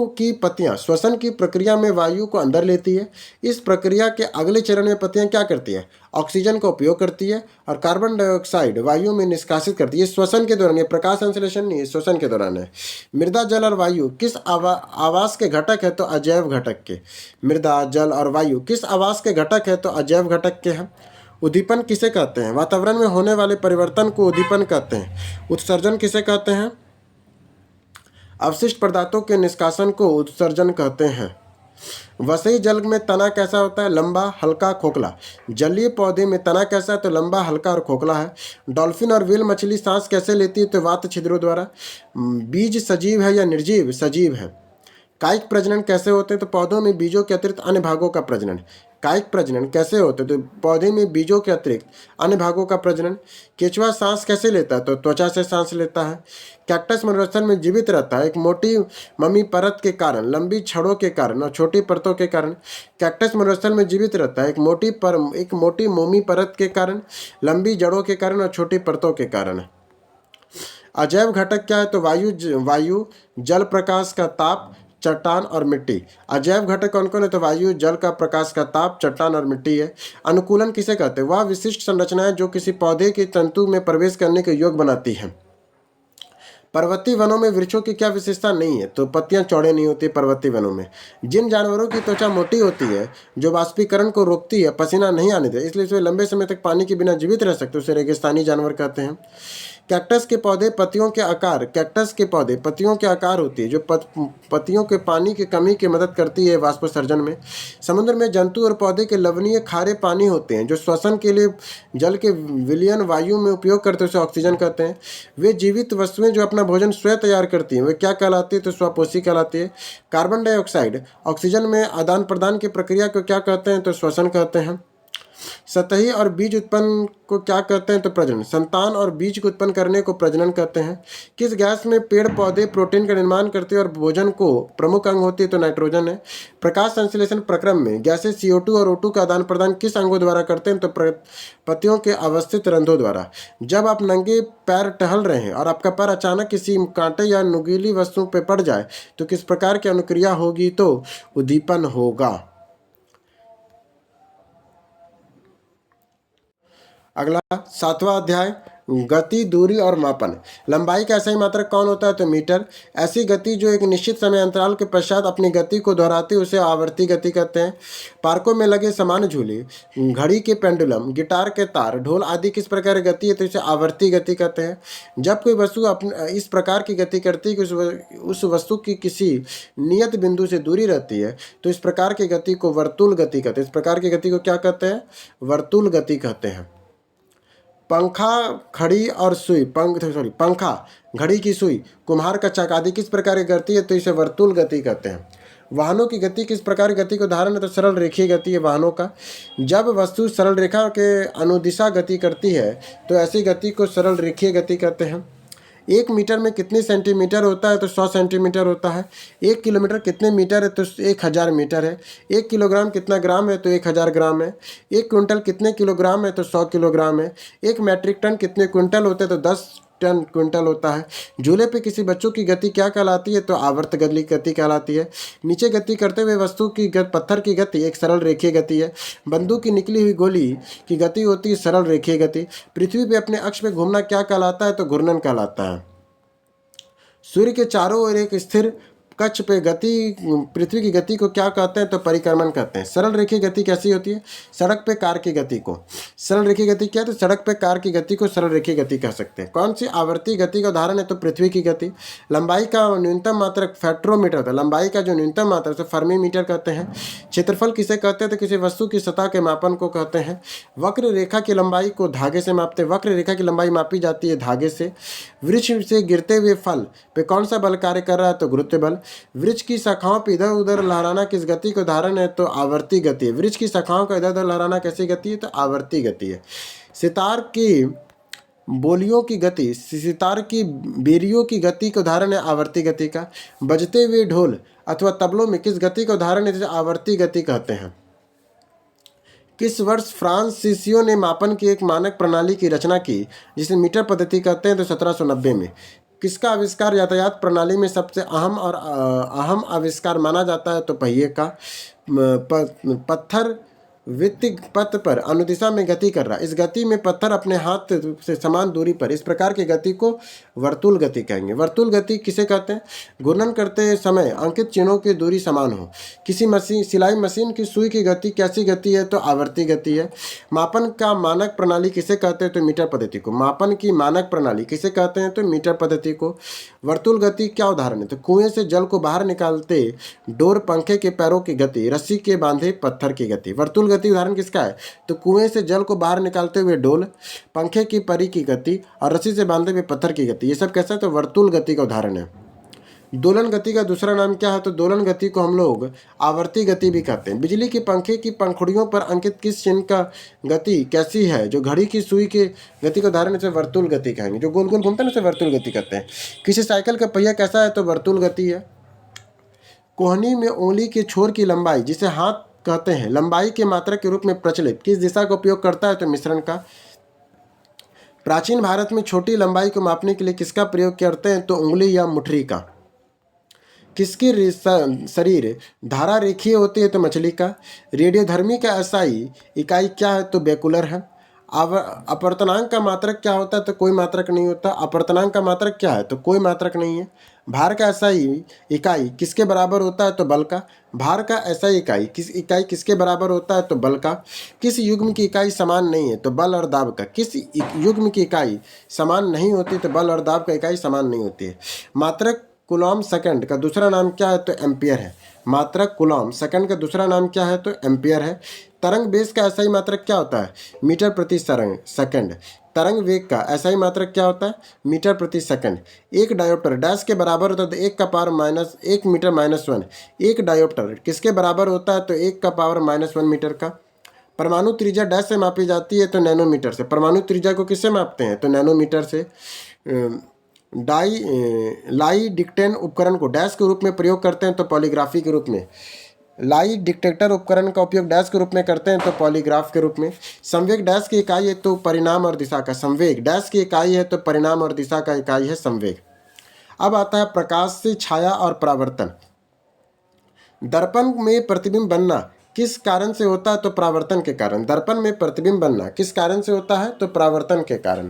की पत्तियां श्वसन की प्रक्रिया में वायु को अंदर लेती है। इस प्रक्रिया के अगले चरण में पत्तियां क्या करती है? ऑक्सीजन का उपयोग करती है और कार्बन डाइऑक्साइड वायु में निष्कासित करती है। श्वसन के दौरान, ये प्रकाश संश्लेषण नहीं, श्वसन के दौरान है। मृदा, जल और वायु किस आवास के घटक है? तो अजैव घटक के। मृदा, जल और वायु किस आवास के घटक है? तो अजैव घटक के हैं। उद्दीपन किसे कहते हैं? वातावरण में होने वाले परिवर्तन को उद्दीपन कहते हैं। उत्सर्जन किसे कहते हैं? अवशिष्ट पदार्थों के निष्कासन को उत्सर्जन कहते हैं। वसई जल में तना कैसा होता है? लंबा, हल्का, खोखला। जलीय पौधे में तना कैसा है? तो लंबा, हल्का और खोखला है। डॉल्फिन और व्हेल मछली सांस कैसे लेती है? तो वात छिद्रों द्वारा। बीज सजीव है या निर्जीव? सजीव है। कायिक प्रजनन कैसे होते हैं? तो पौधों में बीजों के अतिरिक्त अन्य भागों का प्रजनन। कायिक प्रजनन कैसे होते हैं? तो पौधे में बीजों के अतिरिक्त अन्य भागों का प्रजनन। केंचुआ सांस कैसे लेता है? तो त्वचा से सांस लेता है। कैक्टस मरुस्थल में जीवित रहता है एक मोटी ममी परत के कारण, लंबी छड़ों के कारण और छोटी परतों के कारण। कैक्टस मरुस्थल में जीवित रहता है एक मोटी मोमी परत के कारण, लंबी जड़ों के कारण और छोटी परतों के कारण। अजैव घटक क्या है? तो वायु, जल, प्रकाश का ताप, चट्टान और मिट्टी। अजैव घटक कौन कौन है? तो वायु, जल का प्रकाश का ताप, चट्टान और मिट्टी है। अनुकूलन किसे कहते हैं? वह विशिष्ट संरचनाएं जो किसी पौधे के तंतु में प्रवेश करने के योग्य बनाती हैं। पर्वतीय वनों में वृक्षों की क्या विशेषता नहीं है? तो पत्तियां चौड़े नहीं होती पर्वतीय वनों में। जिन जानवरों की त्वचा मोटी होती है, जो वाष्पीकरण को रोकती है, पसीना नहीं आने दे, इसलिए वे लंबे समय तक पानी के बिना जीवित रह सकते, उसे रेगिस्तानी जानवर कहते हैं। कैक्टस के पौधे पत्तियों के आकार होती है, जो पत्तियों के पानी की कमी की मदद करती है वाष्पोत्सर्जन में। समुद्र में जंतु और पौधे के लवणीय खारे पानी होते हैं, जो श्वसन के लिए जल के विलयन वायु में उपयोग करते हैं, उसे ऑक्सीजन कहते हैं। वे जीवित वस्तुएं जो अपना भोजन स्वयं तैयार करती हैं, वे क्या कहलाती है? तो स्वपोषी कहलाती है। कार्बन डाइऑक्साइड ऑक्सीजन में आदान प्रदान की प्रक्रिया को क्या कहते हैं? तो श्वसन कहते हैं। सतही और बीज उत्पन्न को क्या कहते हैं? तो प्रजनन। संतान और बीज को उत्पन्न करने को प्रजनन कहते हैं। किस गैस में पेड़ पौधे प्रोटीन का निर्माण करते हैं और भोजन को प्रमुख अंग होती है? तो नाइट्रोजन है। प्रकाश संश्लेषण प्रक्रम में गैसें CO2 और O2 का आदान प्रदान किस अंगों द्वारा करते हैं? तो पत्तियों के अवस्थित रंध्रों द्वारा। जब आप नंगे पैर टहल रहे हैं और आपका पैर अचानक किसी कांटे या नुकीली वस्तु पर पड़ जाए तो किस प्रकार की अनुक्रिया होगी? तो उद्दीपन होगा। अगला 7वां अध्याय, गति, दूरी और मापन। लंबाई का सही मात्रक कौन होता है? तो मीटर। ऐसी गति जो एक निश्चित समय अंतराल के पश्चात अपनी गति को दोहराती है, उसे आवर्ती गति कहते हैं। पार्कों में लगे सामान्य झूले, घड़ी के पेंडुलम, गिटार के तार, ढोल आदि किस प्रकार की गति है? तो इसे आवर्ती गति कहते हैं। जब कोई वस्तु इस प्रकार की गति करती है कि उस वस्तु की किसी नियत बिंदु से दूरी रहती है, तो इस प्रकार की गति को वर्तुल गति कहते हैं। इस प्रकार की गति को क्या कहते हैं? वर्तुल गति कहते हैं। पंखा, घड़ी की सुई, कुम्हार का चाक आदि किस प्रकार की गति है? तो इसे वर्तुल गति कहते हैं। वाहनों की गति किस प्रकार की गति को उदाहरण है? तो सरल रेखीय गति है वाहनों का। जब वस्तु सरल रेखा के अनुदिशा गति करती है तो ऐसी गति को सरल रेखीय गति कहते हैं। 1 मीटर में कितने सेंटीमीटर होता है? तो 100 सेंटीमीटर होता है। 1 किलोमीटर कितने मीटर है? तो 1000 मीटर है। 1 किलोग्राम कितना ग्राम है? तो 1000 ग्राम है। 1 क्विंटल कितने किलोग्राम है? तो 100 किलोग्राम है। 1 मैट्रिक टन कितने क्विंटल होते हैं? तो 10 टन क्विंटल होता है। झूले पे किसी बच्चों की गति क्या कहलाती है? तो आवर्त गति कहलाती है। नीचे गति करते हुए वस्तु की पत्थर की गति एक सरल रेखीय गति है। बंदूक की निकली हुई गोली की गति होती है सरल रेखीय गति। पृथ्वी पे अपने अक्ष पे घूमना क्या कहलाता है? तो घूर्णन कहलाता है। सूर्य के चारों ओर एक स्थिर कक्ष पे पृथ्वी की गति को क्या कहते हैं? तो परिक्रमण कहते हैं। सरल रेखीय गति कैसी होती है? सड़क पे कार की गति को। सरल रेखीय गति क्या है? तो सड़क पे कार की गति को सरल रेखीय गति कह सकते हैं। कौन सी आवर्ती गति का उदाहरण है? तो पृथ्वी की गति। लंबाई का न्यूनतम मात्रक फेक्ट्रोमीटर होता है। लंबाई का जो न्यूनतम मात्रक उसे फर्मीमीटर कहते हैं। क्षेत्रफल किसे कहते हैं? तो किसी वस्तु की सतह के मापन को कहते हैं। वक्र रेखा की लंबाई को धागे से मापते हैं। वक्र रेखा की लंबाई मापी जाती है धागे से। वृक्ष से गिरते हुए फल पे कौन सा बल कार्य कर रहा है? तो गुरुत्व बल। वृक्ष की शाखाओं पर इधर उधर लहराना किस गति का उदाहरण है? तो आवर्ती गति है। वृक्ष की शाखाओं का इधर उधर लहराना कैसी गति है? तो आवर्ती गति है। सितार की बेरियों की गति का उदाहरण है आवर्ती गति का। बजते हुए ढोल अथवा तबलों में किस गति का उदाहरण है? जिसे आवर्ती गति कहते हैं। किस वर्ष फ्रांसीसियों ने मापन की एक मानक प्रणाली की रचना की, जिसे मीटर पद्धति कहते हैं? तो 1790 में। किसका आविष्कार यातायात प्रणाली में सबसे अहम आविष्कार माना जाता है? तो पहिए का। पत्थर वित्तीय पथ पर अनुदिशा में गति कर रहा है। इस गति में पत्थर अपने हाथ से समान दूरी पर, इस प्रकार की गति को वर्तुल गति कहेंगे। वर्तुल गति किसे कहते हैं? घूर्णन करते समय अंकित चिन्हों की दूरी समान हो। किसी मशीन, सिलाई मशीन की सुई की गति कैसी गति है? तो आवर्ती गति है। मापन का मानक प्रणाली किसे कहते हैं? तो मीटर पद्धति को। मापन की मानक प्रणाली किसे कहते हैं? तो मीटर पद्धति को। वर्तुल गति क्या उदाहरण है? तो कुएं से जल को बाहर निकालते डोर, पंखे के पैरों की गति, रस्सी के बांधे पत्थर की गति। वर्तुल गति उदाहरण किसका है? तो कुएं से जल को बाहर निकालते हुए डोल, पंखे की परी की गति और रस्सी से बांधे हुए पत्थर की गति, ये सब कैसा है? तो वर्तुल गति का उदाहरण है। दोलन गति का दूसरा नाम क्या है? तो दोलन गति को हम लोग आवर्ती गति भी कहते हैं। बिजली के पंखे की पंखुड़ियों पर अंकित किस चिन्ह का गति कैसी है? जो घड़ी की सुई के गति का उदाहरण से वर्तुल गति कहेंगे। जो गोल गोल घूमता है ना, उसे वर्तुल गति कहते हैं। किसी साइकिल का पहिया कैसा है? तो वर्तुल गति है। कोहनी में उंगली के छोर की लंबाई, जिसे हाथ कहते हैं, लंबाई के मात्रक के रूप में प्रचलित किस दिशा का उपयोग करता है? तो मिश्रण का। प्राचीन भारत में छोटी लंबाई को मापने के लिए किसका प्रयोग करते हैं? तो उंगली या मुठरी का। किसकी शरीर धारा रेखीय होती है? तो मछली का। रेडियोधर्मी का एसआई इकाई क्या है? तो बेकुलर है। अपवर्तनांक का मात्रक क्या होता है? तो कोई मात्रक नहीं होता। अपवर्तनांक का मात्रक क्या है? तो कोई मात्रक नहीं है। भार का एसआई इकाई किसके बराबर होता है? तो बल का। भार का एसआई इकाई किसके बराबर होता है? तो बल का। किस युग्म की इकाई समान नहीं है? तो बल और दाब का। किस युग्म की इकाई समान नहीं होती? तो बल और दाब का इकाई समान नहीं होती है। मात्रक कूलॉम सेकंड का दूसरा नाम क्या है? तो एम्पियर है। मात्रक कूलॉम सेकंड का दूसरा नाम क्या है? तो एम्पियर है। तरंग बेस का एसआई मात्रक क्या होता है? मीटर प्रति सेकंड। तरंग वेग का एसआई मात्रक क्या होता है? मीटर प्रति सेकंड। एक डायोप्टर डैश के बराबर होता है? तो 1 का पावर -1 मीटर -1। एक डायोप्टर किसके बराबर होता है? तो 1 का पावर -1 मीटर का। परमाणु त्रिज्या डैश से मापी जाती है? तो नैनोमीटर से। परमाणु त्रिज्या को किससे मापते हैं? तो नैनोमीटर से। लाई डिटेक्टर उपकरण को डैश के रूप में प्रयोग करते हैं? तो पॉलीग्राफी के रूप में। लाई डिटेक्टर उपकरण का उपयोग डैश के रूप में करते हैं? तो पॉलीग्राफ के रूप में। संवेग डैश की इकाई है? तो परिणाम और दिशा का। संवेग डैश की इकाई है? तो परिणाम और दिशा का इकाई है संवेग। अब आता है प्रकाश से छाया और परावर्तन। दर्पण में प्रतिबिंब बनना किस कारण से होता है? तो परावर्तन के कारण। दर्पण में प्रतिबिंब बनना किस कारण से होता है? तो परावर्तन के कारण।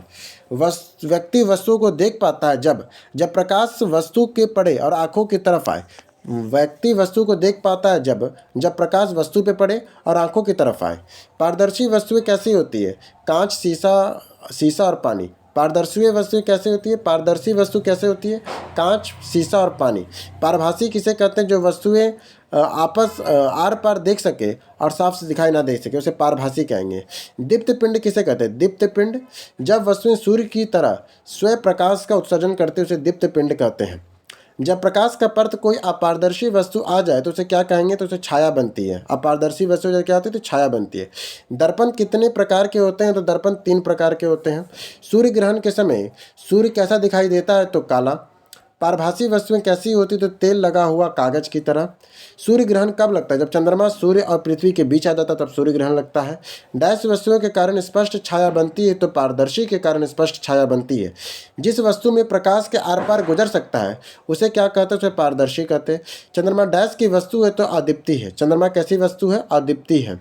व्यक्ति वस्तु को देख पाता है जब प्रकाश वस्तु के पड़े और आंखों की तरफ आए। व्यक्ति वस्तु को देख पाता है जब प्रकाश वस्तु पे पड़े और आंखों की तरफ आए। पारदर्शी वस्तुएं कैसी होती है? कांच, शीशा और पानी। पारदर्शी वस्तु कैसे होती है? पारदर्शी वस्तु कैसे होती है? कांच, शीशा और पानी। पारभासी किसे कहते हैं? जो वस्तुएं आपस आर पार देख सके और साफ से दिखाई ना दे सके, उसे पारभासी कहेंगे। दीप्त पिंड किसे कहते हैं? दीप्त पिंड जब वस्तुएं सूर्य की तरह स्वयं प्रकाश का उत्सर्जन करते हैं, उसे दीप्त पिंड कहते हैं। जब प्रकाश का पर्त कोई अपारदर्शी वस्तु आ जाए तो उसे क्या कहेंगे? तो उसे छाया बनती है। अपारदर्शी वस्तु जब क्या होती है? तो छाया बनती है। दर्पण कितने प्रकार के होते हैं? तो दर्पण 3 प्रकार के होते हैं। सूर्य ग्रहण के समय सूर्य कैसा दिखाई देता है? तो काला। पारभासी वस्तुएं कैसी होती? तो तेल लगा हुआ कागज की तरह। सूर्य ग्रहण कब लगता है? जब चंद्रमा सूर्य और पृथ्वी के बीच आ जाता है, तब सूर्य ग्रहण लगता है। डैश वस्तुओं के कारण स्पष्ट छाया बनती है? तो पारदर्शी के कारण स्पष्ट छाया बनती है। जिस वस्तु में प्रकाश के आर पार गुजर सकता है उसे क्या कहते हैं? उसे पारदर्शी कहते हैं। चंद्रमा डैश की वस्तु है? तो अदीप्ति है। चंद्रमा कैसी वस्तु है? अदीप्ति है।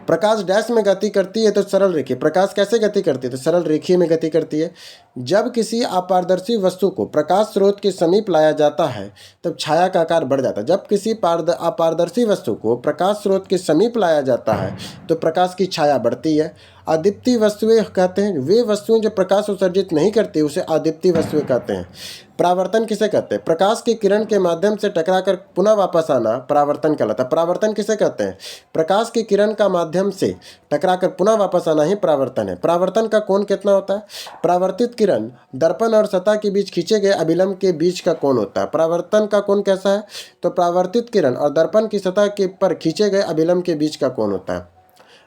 प्रकाश डैश में गति करती है? तो सरल रेखीय। प्रकाश कैसे गति करती है? तो सरल रेखीय में गति करती है। जब किसी अपारदर्शी वस्तु को प्रकाश स्रोत के समीप लाया जाता है तब छाया का आकार बढ़ जाता है। जब किसी अपारदर्शी वस्तु को प्रकाश स्रोत के समीप लाया जाता है तो प्रकाश की छाया बढ़ती है। अदीप्ति वस्तुएं कहते हैं वे वस्तुएं जो प्रकाश उत्सर्जित नहीं करती, उसे अदीप्ति वस्तुएं कहते हैं। परावर्तन किसे कहते हैं? प्रकाश की किरण के माध्यम से टकराकर पुनः वापस आना परावर्तन कहलाता है। परावर्तन किसे कहते हैं? प्रकाश की किरण का माध्यम से टकराकर पुनः वापस आना ही परावर्तन है। परावर्तन का कोण कितना होता है? परावर्तित किरण दर्पण और सतह के बीच खींचे गए अभिलंब के बीच का कोण होता है। परावर्तन का कोण कैसा है? तो परावर्तित किरण और दर्पण की सतह के पर खींचे गए अभिलंब के बीच का कोण होता है।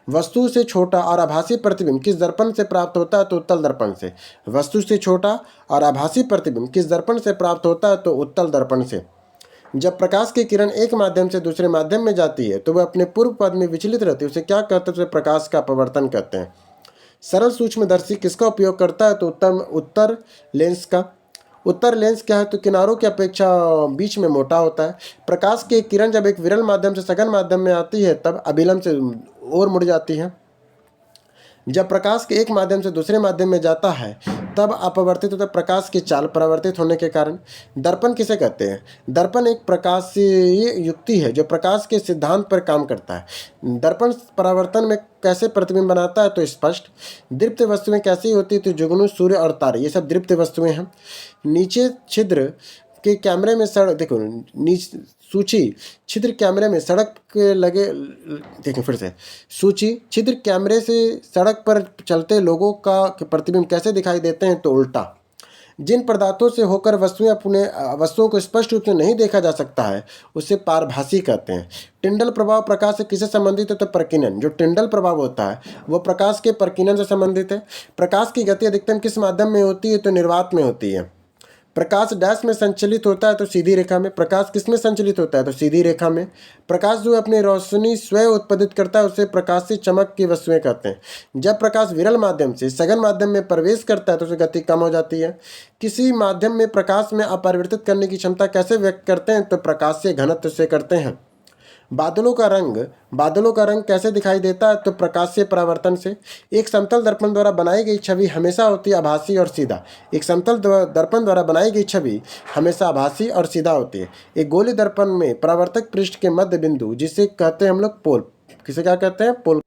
वस्तु से छोटा और आभासी प्रतिबिंब किस दर्पण से प्राप्त होता है? तो उत्तल दर्पण से। वस्तु से छोटा और आभासी प्रतिबिंब किस दर्पण से प्राप्त होता है? तो उत्तल दर्पण से। जब प्रकाश की किरण एक माध्यम से दूसरे माध्यम में जाती है तो वह अपने पूर्व पद में विचलित रहती है, उसे क्या कहते हैं? उसे प्रकाश का अपवर्तन कहते हैं। सरल सूक्ष्मदर्शी किसका उपयोग करता है? तो उत्तर लेंस का। उत्तर लेंस क्या है, तो किनारों की अपेक्षा बीच में मोटा होता है। प्रकाश की एक किरण जब एक विरल माध्यम से सघन माध्यम में आती है तब अभिलंब से और मुड़ जाती है। जब प्रकाश के एक माध्यम से दूसरे माध्यम में जाता है तब अपवर्तित होता है, प्रकाश की चाल परावर्तित होने के कारण। दर्पण किसे कहते हैं? दर्पण एक प्रकाशीय युक्ति है जो प्रकाश के सिद्धांत पर काम करता है। दर्पण परावर्तन में कैसे प्रतिबिंब बनाता है, तो स्पष्ट। दीप्त वस्तुएं कैसी होती है, तो जुगनू, सूर्य और तारे, ये सब दीप्त वस्तुएं हैं। नीचे छिद्र के कैमरे में सड़क देखो, नीचे सूची छिद्र कैमरे में सड़क के लगे, देखो फिर से, सूची छिद्र कैमरे से सड़क पर चलते लोगों का प्रतिबिंब कैसे दिखाई देते हैं, तो उल्टा। जिन पदार्थों से होकर वस्तुएं अपने वस्तुओं को स्पष्ट रूप से नहीं देखा जा सकता है उसे पारभासी कहते हैं। टिंडल प्रभाव प्रकाश से किससे संबंधित है, तो प्रकीर्णन। जो टिंडल प्रभाव होता है वो प्रकाश के प्रकीर्णन से संबंधित है। प्रकाश की गति अधिकतम किस माध्यम में होती है, तो निर्वात में होती है। प्रकाश डैश में संचलित होता है तो सीधी रेखा में। प्रकाश किस में संचलित होता है, तो सीधी रेखा में। प्रकाश जो अपनी रोशनी स्वयं उत्पादित करता है उसे प्रकाशीय चमक की वस्तुएं कहते हैं। जब प्रकाश विरल माध्यम से सघन माध्यम में प्रवेश करता है तो उसकी गति कम हो जाती है। किसी माध्यम में प्रकाश में अपरिवर्तित करने की क्षमता कैसे व्यक्त करते हैं, तो प्रकाशीय घनत्व से करते हैं। बादलों का रंग कैसे दिखाई देता है, तो प्रकाशीय परावर्तन से। एक समतल दर्पण द्वारा बनाई गई छवि हमेशा होती है आभासी और सीधा। एक समतल दर्पण द्वारा बनाई गई छवि हमेशा आभासी और सीधा होती है। एक गोली दर्पण में परावर्तक पृष्ठ के मध्य बिंदु, जिसे कहते हैं हम लोग पोल, किसे क्या कहते हैं, पोल।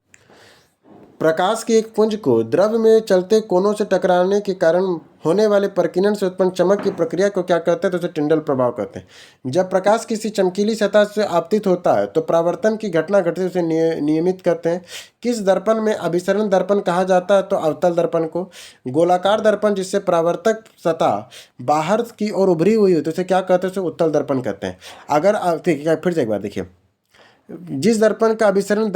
प्रकाश के एक पुंज को द्रव में चलते कोनों से टकराने के कारण होने वाले प्रकीर्णन से उत्पन्न चमक की प्रक्रिया को क्या कहते हैं, तो उसे टिंडल प्रभाव कहते हैं। जब प्रकाश किसी चमकीली सतह से आपतित होता है तो परावर्तन की घटना घटती है, उसे नियमित कहते हैं। किस दर्पण में अभिसरण दर्पण कहा जाता है, तो अवतल दर्पण को। गोलाकार दर्पण जिससे परावर्तक सतह बाहर की ओर उभरी हुई हो तो उसे क्या कहते हैं, उसे उत्तल दर्पण कहते हैं। अगर फिर से एक बार देखिए, जिस दर्पण का अभिसरण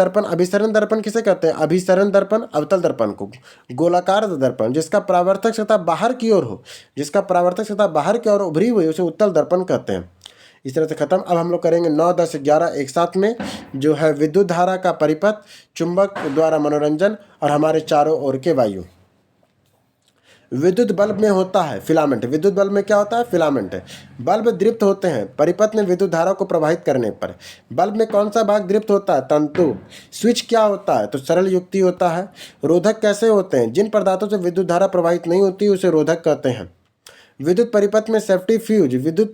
दर्पण किसे कहते हैं, अभिसरण दर्पण अवतल दर्पण को। गोलाकार दर्पण जिसका परावर्तक सतह बाहर की ओर हो, जिसका परावर्तक सतह बाहर की ओर उभरी हुई उसे उत्तल दर्पण कहते हैं। इस तरह से खत्म। अब हम लोग करेंगे 9, 10, 11 एक साथ में, जो है विद्युत धारा का परिपथ, चुंबक द्वारा मनोरंजन और हमारे चारों ओर के वायु। विद्युत बल्ब में होता है फिलामेंट। विद्युत बल्ब में क्या होता है, फिलामेंट। बल्ब दीप्त होते हैं परिपथ में विद्युत धारा को प्रवाहित करने पर। बल्ब में कौन सा भाग दीप्त होता है, तंतु। स्विच क्या होता है, तो सरल युक्ति होता है। रोधक कैसे होते हैं, जिन पदार्थों से विद्युत धारा प्रवाहित नहीं होती उसे रोधक कहते हैं। विद्युत परिपथ में सेफ्टी फ्यूज, विद्युत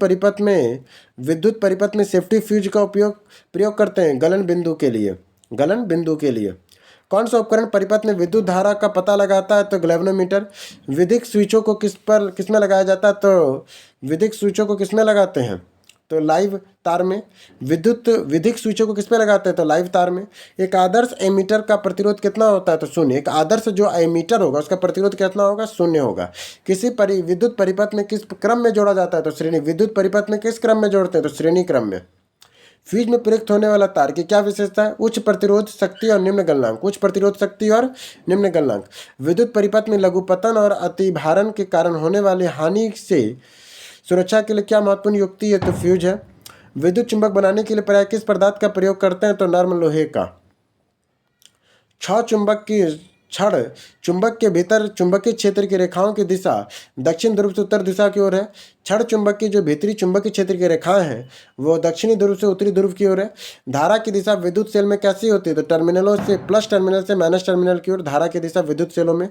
परिपथ में सेफ्टी फ्यूज का प्रयोग करते हैं गलन बिंदु के लिए। कौन सा उपकरण परिपथ में विद्युत धारा का पता लगाता है, तो गैल्वेनोमीटर। विद्युत स्विचों को किसमें लगाया जाता है, तो विद्युत स्विचों को किसमें लगाते हैं, तो लाइव तार में। विद्युत स्विचों को किसमें लगाते हैं, तो लाइव तार में। एक आदर्श एमीटर का प्रतिरोध कितना होता है, तो 0। एक आदर्श जो एमीटर होगा उसका प्रतिरोध कितना होगा, 0 होगा। किसी विद्युत परिपथ में किस क्रम में जोड़ा जाता है, तो श्रेणी। विद्युत परिपथ में किस क्रम में जोड़ते हैं, तो श्रेणी क्रम में। फ्यूज में प्रयुक्त होने वाला तार की क्या विशेषता है, उच्च प्रतिरोध शक्ति और निम्न गलनांक। उच्च प्रतिरोध शक्ति और निम्न गलनांक। विद्युत परिपथ में लघुपतन और अतिभारण के कारण होने वाली हानि से सुरक्षा के लिए क्या महत्वपूर्ण युक्ति है, तो फ्यूज है। विद्युत चुंबक बनाने के लिए प्राय किस पदार्थ का प्रयोग करते हैं, तो नर्म लोहे का। छड़ चुंबक के भीतर चुंबकीय क्षेत्र की रेखाओं की दिशा दक्षिण ध्रुव से उत्तर दिशा की ओर है। छड़ चुंबक की जो भीतरी चुंबकीय क्षेत्र की रेखाएं हैं वो दक्षिणी ध्रुव से उत्तरी ध्रुव की ओर है। धारा की दिशा विद्युत सेल में कैसी होती है, तो टर्मिनलों से प्लस टर्मिनल से माइनस टर्मिनल की ओर धारा की दिशा विद्युत सेलों में।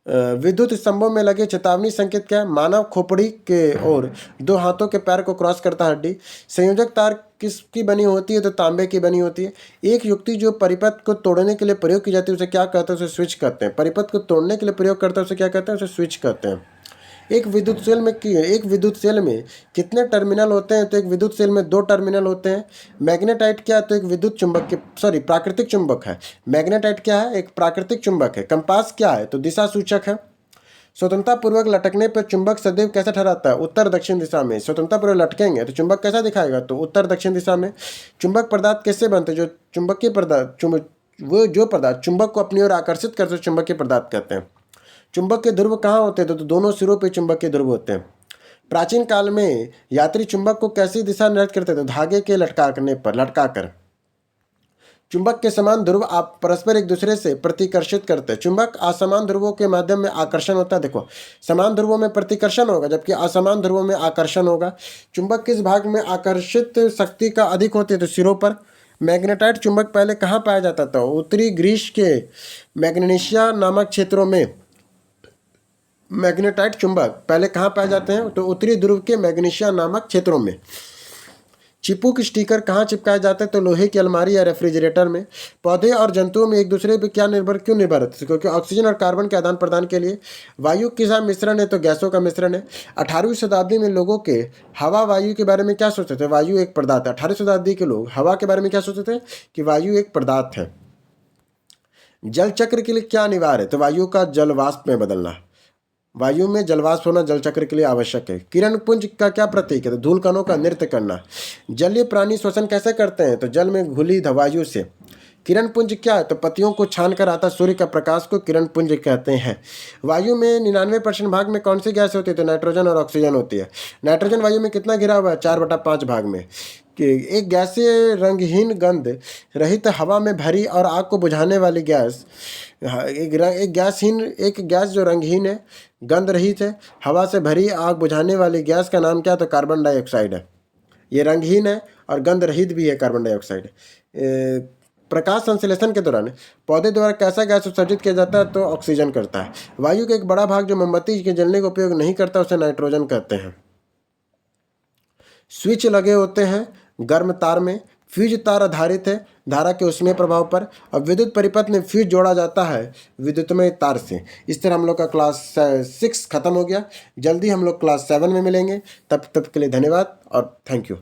विद्युत स्तंभों में लगे चेतावनी संकेत क्या है, मानव खोपड़ी के और 2 हाथों के पैर को क्रॉस करता हड्डी। संयोजक तार किसकी बनी होती है, तो तांबे की बनी होती है। एक युक्ति जो परिपथ को तोड़ने के लिए प्रयोग की जाती है उसे क्या कहते हैं, उसे स्विच कहते हैं। परिपथ को तोड़ने के लिए प्रयोग करते हैं उसे क्या कहते हैं, उसे स्विच कहते हैं। एक विद्युत सेल में कितने टर्मिनल होते हैं, तो एक विद्युत सेल में 2 टर्मिनल होते हैं। मैग्नेटाइट क्या है, तो एक प्राकृतिक चुंबक है। मैग्नेटाइट क्या है, एक प्राकृतिक चुंबक है। कंपास क्या है, तो दिशा सूचक है। स्वतंत्रतापूर्वक लटकने पर चुंबक सदैव कैसा ठहराता है, उत्तर दक्षिण दिशा में। स्वतंत्रतापूर्वक लटकेंगे तो चुंबक कैसा दिखाएगा, तो उत्तर दक्षिण दिशा में। चुंबक पदार्थ कैसे बनते हैं, जो चुंबकीय पदार्थ जो पदार्थ चुंबक को अपनी ओर आकर्षित करते हैं चुंबकीय पदार्थ कहते हैं। चुंबक के ध्रुव कहाँ होते हैं, तो दोनों सिरों पे चुंबक के ध्रुव होते हैं। प्राचीन काल में यात्री चुंबक को कैसी दिशा निर्धारित करते थे, धागे के लटकाकर। चुंबक के समान ध्रुव आप परस्पर एक दूसरे से प्रतिकर्षित करते हैं। चुंबक असमान ध्रुवों के माध्यम में आकर्षण होता है। देखो, समान ध्रुवों में प्रतिकर्षण होगा जबकि असमान ध्रुवों में आकर्षण होगा। चुंबक किस भाग में आकर्षित शक्ति का अधिक होती है? तो सिरों पर। मैग्नेटाइट चुंबक पहले कहाँ पाया जाता था? उत्तरी ग्रीस के मैग्नेशिया नामक क्षेत्रों में। मैग्नेटाइट चुंबक पहले कहाँ पाए जाते हैं? तो उत्तरी ध्रुव के मैग्नीशिया नामक क्षेत्रों में। चिपक स्टिकर कहाँ चिपकाए जाते हैं? तो लोहे की अलमारी या रेफ्रिजरेटर में। पौधे और जंतुओं में एक दूसरे पर क्यों निर्भर होते हैं? क्योंकि ऑक्सीजन और कार्बन के आदान प्रदान के लिए। वायु किसका मिश्रण है? तो गैसों का मिश्रण है। 18वीं शताब्दी में लोगों के हवा वायु के बारे में क्या सोचते थे? वायु एक पदार्थ है। 18वीं शताब्दी के लोग हवा के बारे में क्या सोचते थे? कि वायु एक पदार्थ है। जल चक्र के लिए क्या अनिवार्य है? तो वायु का जलवाष्प में बदलना। वायु में जलवाष्प होना जल चक्र के लिए आवश्यक है। किरण पुंज का क्या प्रतीक है? तो धूल कणों का नृत्य करना। जलीय प्राणी श्वसन कैसे करते हैं? तो जल में घुली वायु से। किरण पुंज क्या है? तो पत्तियों को छान कर आता सूर्य का प्रकाश को किरण पुंज कहते हैं। वायु में 99% भाग में कौन सी गैस होती है? तो नाइट्रोजन और ऑक्सीजन होती है। नाइट्रोजन वायु में कितना घिरा हुआ है? 4/5 भाग में। कि एक गैसीय रंगहीन गंध रहित हवा में भरी और आग को बुझाने वाली गैस। एक गैस जो रंगहीन है, गंध रहित है, हवा से भरी आग बुझाने वाली गैस का नाम क्या? तो कार्बन डाइऑक्साइड है। ये रंगहीन है और गंध रहित भी है कार्बन डाइऑक्साइड। प्रकाश संश्लेषण के दौरान पौधे द्वारा कैसा गैस उत्सर्जित किया जाता है? तो ऑक्सीजन करता है। वायु का एक बड़ा भाग जो मोमबत्ती के जलने का उपयोग नहीं करता उसे नाइट्रोजन कहते हैं। स्विच लगे होते हैं गर्म तार में। फ्यूज तार आधारित है धारा के ऊष्मीय प्रभाव पर। और विद्युत परिपथ में फ्यूज जोड़ा जाता है विद्युतमय तार से। इस तरह हम लोग का क्लास 6 खत्म हो गया। जल्दी हम लोग क्लास 7 में मिलेंगे। तब के लिए धन्यवाद और थैंक यू।